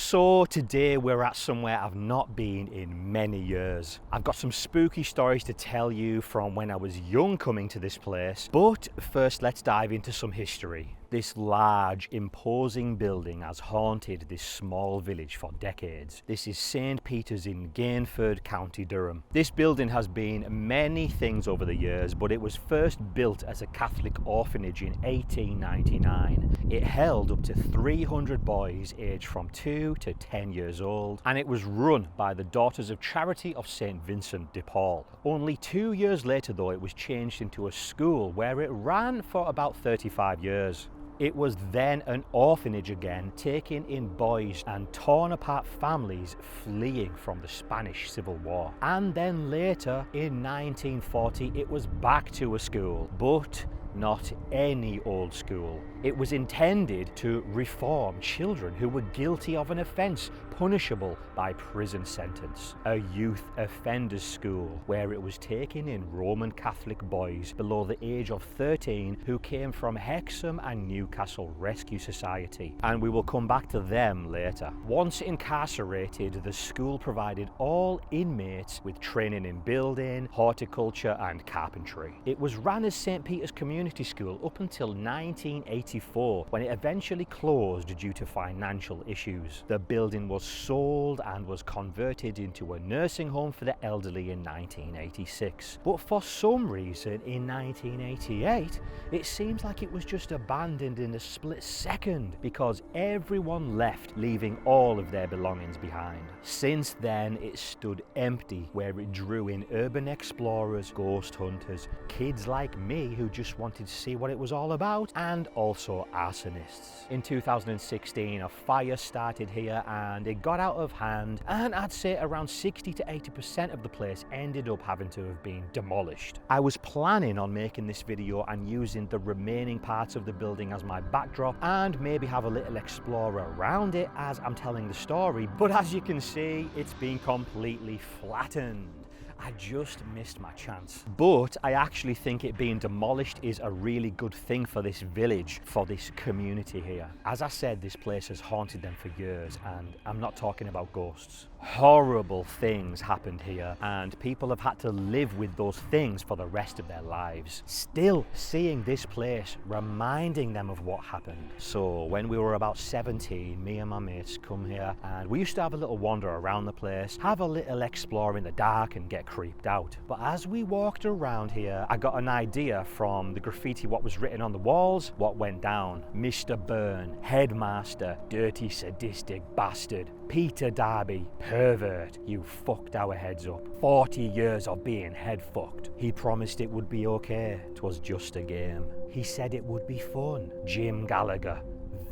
So today we're at somewhere I've not been in many years. I've got some spooky stories to tell you from when I was young coming to this place, but first let's dive into some history. This large, imposing building has haunted this small village for decades. This is St. Peter's in Gainford, County Durham. This building has been many things over the years, but it was first built as a Catholic orphanage in 1899. It held up to 300 boys aged from 2 to 10 years old, and it was run by the Daughters of Charity of St. Vincent de Paul. Only 2 years later though, it was changed into a school where it ran for about 35 years. It was then an orphanage again, taking in boys and torn apart families fleeing from the Spanish Civil War. And then later, in 1940, it was back to a school, but not any old school. It was intended to reform children who were guilty of an offence punishable by prison sentence. A youth offenders school where it was taking in Roman Catholic boys below the age of 13 who came from Hexham and Newcastle Rescue Society, and we will come back to them later. Once incarcerated, the school provided all inmates with training in building, horticulture and carpentry. It was ran as St. Peter's Community School up until 1984, when it eventually closed due to financial issues. The building was sold and was converted into a nursing home for the elderly in 1986. But for some reason in 1988, it seems like it was just abandoned in a split second because everyone left, leaving all of their belongings behind. Since then, it stood empty, where it drew in urban explorers, ghost hunters, kids like me who just wanted to see what it was all about, and also arsonists. In 2016, a fire started here and it got out of hand, and I'd say around 60 to 80% of the place ended up having to have been demolished. I was planning on making this video and using the remaining parts of the building as my backdrop and maybe have a little explore around it as I'm telling the story, but as you can see, it's been completely flattened. I just missed my chance. But I actually think it being demolished is a really good thing for this village, for this community here. As I said, this place has haunted them for years, and I'm not talking about ghosts. Horrible things happened here, and people have had to live with those things for the rest of their lives. Still seeing this place, reminding them of what happened. So when we were about 17, me and my mates come here, and we used to have a little wander around the place, have a little explore in the dark and get creeped out. But as we walked around here, I got an idea from the graffiti, what was written on the walls, what went down. Mr. Byrne, headmaster, dirty sadistic bastard. Peter Darby, pervert, you fucked our heads up. 40 years of being head fucked. He promised it would be okay, 'twas just a game. He said it would be fun. Jim Gallagher,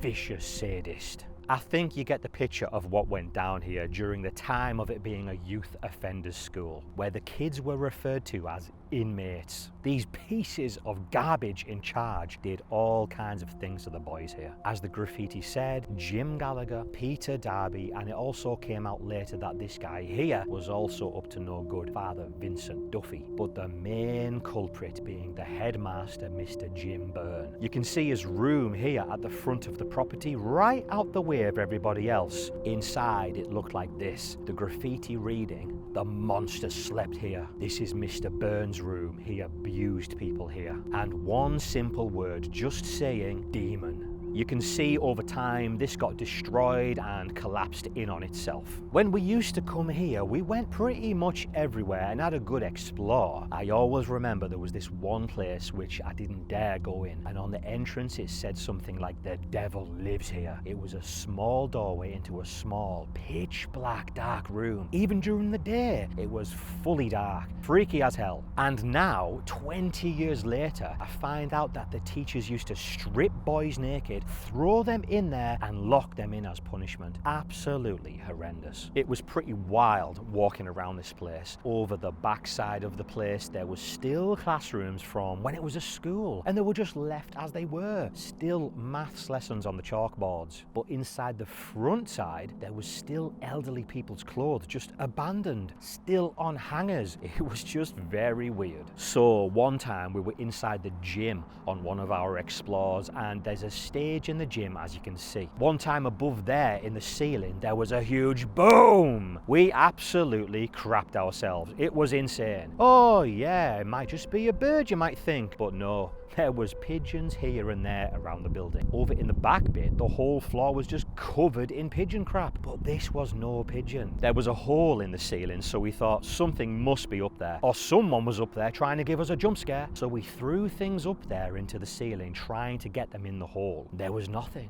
vicious sadist. I think you get the picture of what went down here during the time of it being a youth offenders school, where the kids were referred to as inmates. These pieces of garbage in charge did all kinds of things to the boys here. As the graffiti said, Jim Gallagher, Peter Darby, and it also came out later that this guy here was also up to no good, Father Vincent Duffy, but the main culprit being the headmaster, Mr. Jim Byrne. You can see his room here at the front of the property, right out the way of everybody else. Inside it looked like this, the graffiti reading, "The monster slept here. This is Mr. Byrne's room. He abused people here." And one simple word, just saying demon. You can see over time this got destroyed and collapsed in on itself. When we used to come here, we went pretty much everywhere and had a good explore. I always remember there was this one place which I didn't dare go in, and on the entrance it said something like "the devil lives here." It was a small doorway into a small pitch black dark room. Even during the day it was fully dark, freaky as hell. And now 20 years later I find out that the teachers used to strip boys naked, throw them in there and lock them in as punishment. Absolutely horrendous. It was pretty wild walking around this place. Over the backside of the place there was still classrooms from when it was a school, and they were just left as they were. Still maths lessons on the chalkboards. But inside the front side there was still elderly people's clothes just abandoned, still on hangers. It was just very weird. So one time we were inside the gym on one of our explores, and there's a stage stage in the gym, as you can see. One time above there in the ceiling, there was a huge boom. We absolutely crapped ourselves. It was insane. Oh yeah, it might just be a bird, you might think, but no. There was pigeons here and there around the building. Over in the back bit, the whole floor was just covered in pigeon crap. But this was no pigeon. There was a hole in the ceiling, so we thought something must be up there. Or someone was up there trying to give us a jump scare. So we threw things up there into the ceiling, trying to get them in the hole. There was nothing.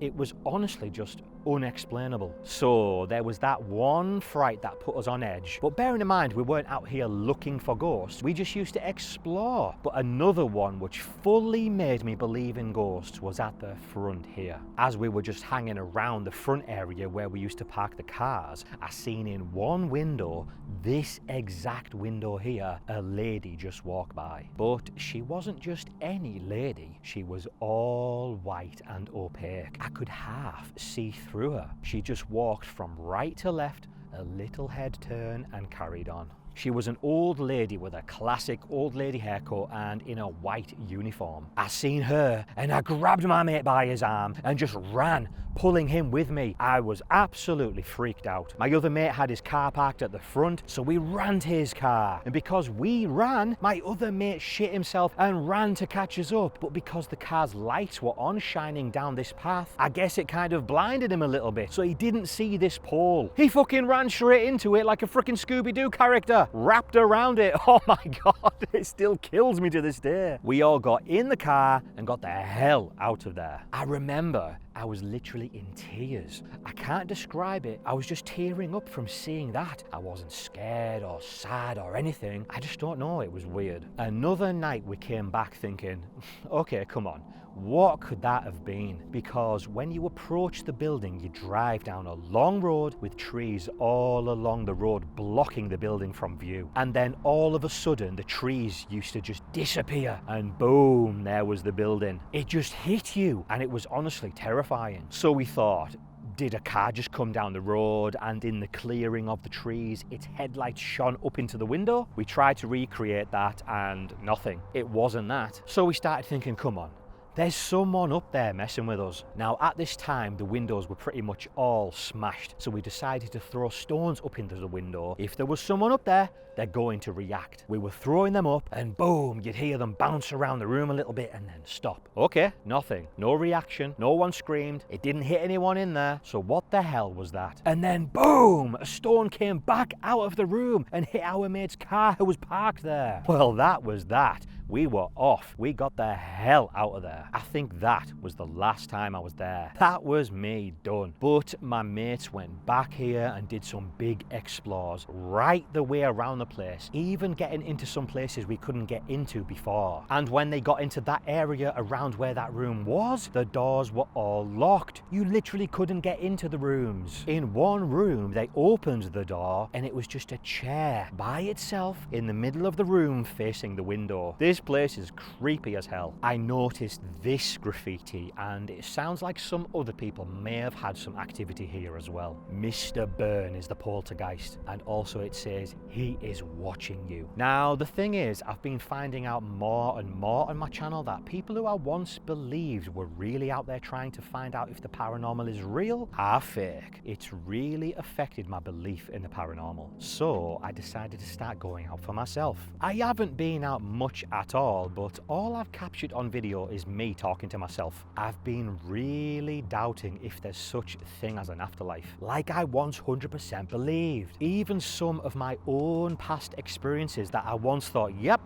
It was honestly just unexplainable. So there was that one fright that put us on edge. But bearing in mind, we weren't out here looking for ghosts. We just used to explore. But another one which fully made me believe in ghosts was at the front here. As we were just hanging around the front area where we used to park the cars, I seen in one window, this exact window here, a lady just walk by. But she wasn't just any lady. She was all white and opaque. I could half see through her. She just walked from right to left, a little head turn, and carried on. She was an old lady with a classic old lady haircut and in a white uniform. I seen her and I grabbed my mate by his arm and just ran, pulling him with me. I was absolutely freaked out. My other mate had his car parked at the front, so we ran to his car. And because we ran, my other mate shit himself and ran to catch us up. But because the car's lights were on shining down this path, I guess it kind of blinded him a little bit, so he didn't see this pole. He fucking ran straight into it like a freaking Scooby-Doo character. Wrapped around it. Oh my god, it still kills me to this day. We all got in the car and got the hell out of there. I remember I was literally in tears. I can't describe it. I was just tearing up from seeing that. I wasn't scared or sad or anything. I just don't know, it was weird. Another night we came back thinking, okay, come on. What could that have been? Because when you approach the building, you drive down a long road with trees all along the road blocking the building from view. And then all of a sudden, the trees used to just disappear and boom, there was the building. It just hit you and it was honestly terrifying. So we thought, did a car just come down the road and in the clearing of the trees, its headlights shone up into the window? We tried to recreate that and nothing. It wasn't that. So we started thinking, come on. There's someone up there messing with us. Now at this time the windows were pretty much all smashed, so we decided to throw stones up into the window. If there was someone up there, they're going to react. We were throwing them up and boom, you'd hear them bounce around the room a little bit and then stop. Okay, nothing. No reaction, no one screamed, it didn't hit anyone in there, so what the hell was that? And then boom, a stone came back out of the room and hit our mate's car who was parked there. Well, that was that. We were off. We got the hell out of there. I think that was the last time I was there. That was me done. But my mates went back here and did some big explores right the way around the place, even getting into some places we couldn't get into before. And when they got into that area around where that room was, the doors were all locked. You literally couldn't get into the rooms. In one room, they opened the door and it was just a chair by itself in the middle of the room facing the window. This place is creepy as hell. I noticed this graffiti and it sounds like some other people may have had some activity here as well. Mr. Byrne is the poltergeist, and also it says he is watching you. Now the thing is, I've been finding out more and more on my channel that people who I once believed were really out there trying to find out if the paranormal is real are fake. It's really affected my belief in the paranormal, so I decided to start going out for myself. I haven't been out much at all, but all I've captured on video is me talking to myself. I've been really doubting if there's such a thing as an afterlife, like I once 100% believed. Even some of my own past experiences that I once thought, yep,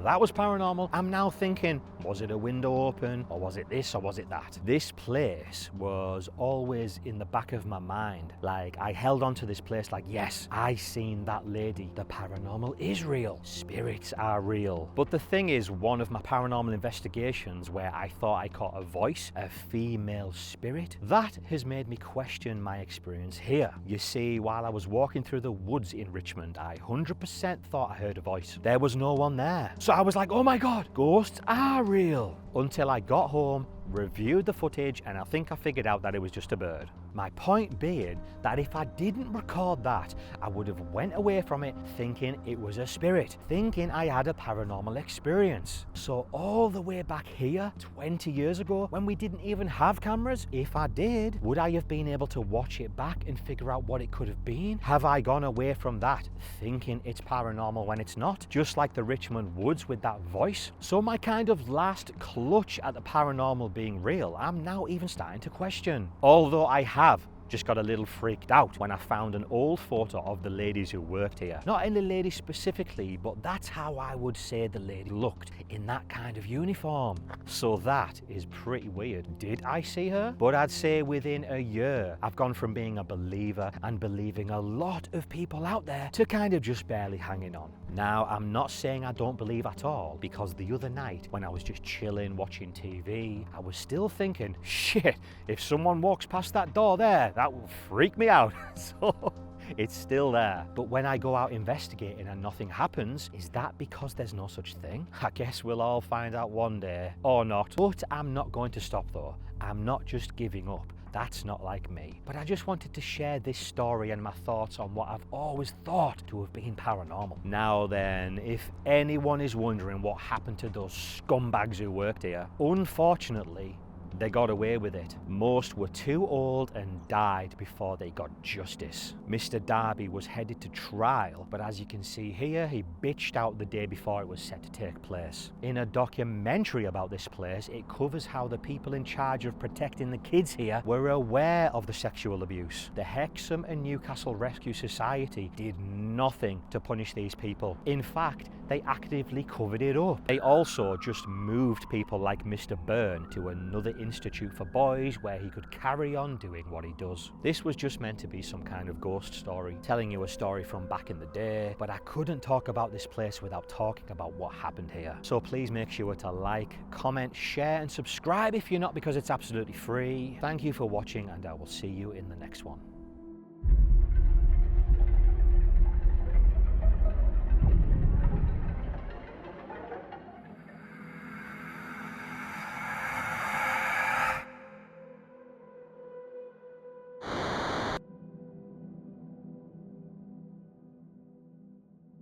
that was paranormal, I'm now thinking, was it a window open, or was it this, or was it that? This place was always in the back of my mind. Like, I held on to this place like, yes, I seen that lady. The paranormal is real. Spirits are real. But the thing is, one of my paranormal investigations where I thought I caught a voice, a female spirit, that has made me question my experience here. You see, while I was walking through the woods in Richmond, I 100% thought I heard a voice. There was no one there. So I was like, oh my God, ghosts are real. Until I got home, reviewed the footage, and I think I figured out that it was just a bird. My point being that if I didn't record that, I would have went away from it thinking it was a spirit, thinking I had a paranormal experience. So all the way back here, 20 years ago, when we didn't even have cameras, if I did, would I have been able to watch it back and figure out what it could have been? Have I gone away from that thinking it's paranormal when it's not? Just like the Richmond Woods with that voice? So my kind of last clutch at the paranormal being real, I'm now even starting to question. Although I have just got a little freaked out when I found an old photo of the ladies who worked here. Not any lady specifically, but that's how I would say the lady looked, in that kind of uniform. So that is pretty weird. Did I see her? But I'd say within a year, I've gone from being a believer and believing a lot of people out there to kind of just barely hanging on. Now, I'm not saying I don't believe at all, because the other night when I was just chilling, watching TV, I was still thinking, shit, if someone walks past that door there, that will freak me out. So it's still there. But when I go out investigating and nothing happens, is that because there's no such thing? I guess we'll all find out one day, or not. But I'm not going to stop though. I'm not just giving up. That's not like me. But I just wanted to share this story and my thoughts on what I've always thought to have been paranormal. Now then, if anyone is wondering what happened to those scumbags who worked here, unfortunately, they got away with it. Most were too old and died before they got justice. Mr. Darby was headed to trial, but as you can see here, he bitched out the day before it was set to take place. In a documentary about this place, it covers how the people in charge of protecting the kids here were aware of the sexual abuse. The Hexham and Newcastle Rescue Society did nothing to punish these people. In fact, they actively covered it up. They also just moved people like Mr. Byrne to another institute for boys where he could carry on doing what he does. This was just meant to be some kind of ghost story, telling you a story from back in the day, but I couldn't talk about this place without talking about what happened here. So please make sure to like, comment, share and subscribe if you're not, because it's absolutely free. Thank you for watching, and I will see you in the next one.